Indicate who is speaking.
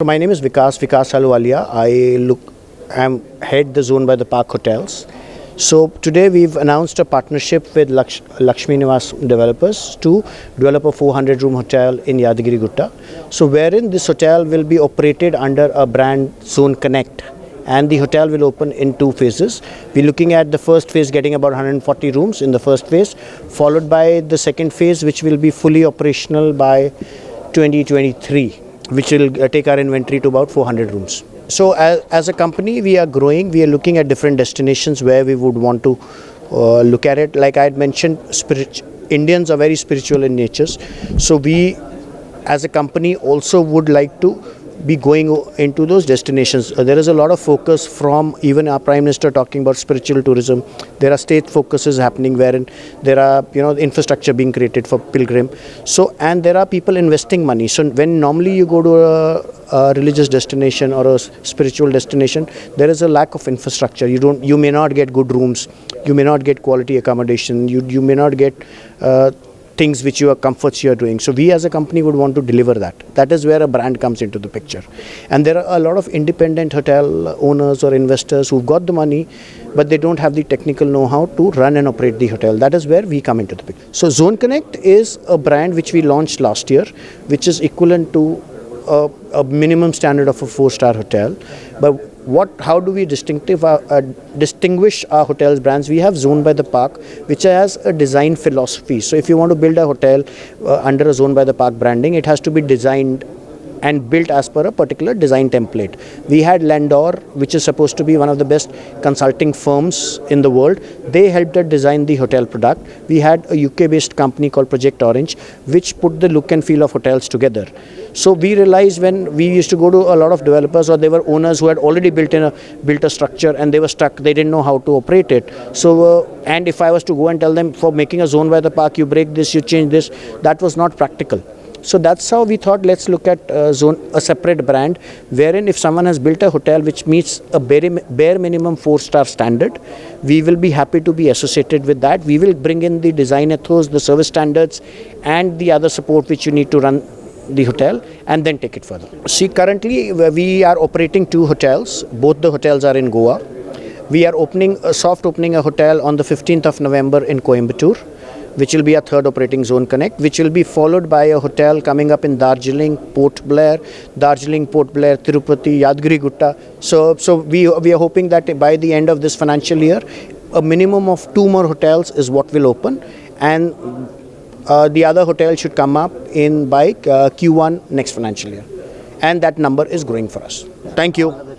Speaker 1: So my name is Vikas Ahluwalia. I'm head the Zone by the Park Hotels. So today we've announced a partnership with Lakshmi Niwas Developers to develop a 400-room hotel in Yadgiri Gutta. So wherein this hotel will be operated under a brand Zone Connect, and the hotel will open in two phases. We're looking at the first phase getting about 140 rooms in the first phase, followed by the second phase which will be fully operational by 2023, which will take our inventory to about 400 rooms. So as a company, we are growing. We are looking at different destinations where we would want to look at it. Like I had mentioned, Indians are very spiritual in nature. So we as a company also would like to be going into those destinations. There is a lot of focus from even our Prime Minister talking about spiritual tourism. There are state focuses happening wherein there are infrastructure being created for pilgrim. So and there are people investing money. So when normally you go to a religious destination or a spiritual destination, there is a lack of infrastructure. You may not get good rooms. You may not get quality accommodation. You may not get things which your comforts you are doing. So we as a company would want to deliver that. That is where a brand comes into the picture. And there are a lot of independent hotel owners or investors who've got the money, but they don't have the technical know-how to run and operate the hotel. That is where we come into the picture. So Zone Connect is a brand which we launched last year, which is equivalent to a minimum standard of a 4-star hotel. But how do we distinguish our hotels brands? We have Zone by the Park, which has a design philosophy. So if you want to build a hotel under a Zone by the Park branding, it has to be designed and built as per a particular design template. We had Landor, which is supposed to be one of the best consulting firms in the world. They helped us design the hotel product. We had a UK-based company called Project Orange, which put the look and feel of hotels together. So we realized when we used to go to a lot of developers, or there were owners who had already built a structure and they were stuck. They didn't know how to operate it. So and if I was to go and tell them for making a Zone by the Park, you break this, you change this, that was not practical. So that's how we thought, let's look at a separate brand, wherein if someone has built a hotel which meets a bare minimum 4-star standard, we will be happy to be associated with that. We will bring in the design ethos, the service standards, and the other support which you need to run the hotel, and then take it further. See, currently we are operating 2 hotels. Both the hotels are in Goa. We are soft opening a hotel on the 15th of November in Coimbatore, which will be a 3rd operating Zone Connect, which will be followed by a hotel coming up in Darjeeling, Port Blair, Tirupati, Yadgiri Gutta. So we are hoping that by the end of this financial year, a minimum of 2 more hotels is what will open, and the other hotel should come up by Q1 next financial year. And that number is growing for us. Thank you.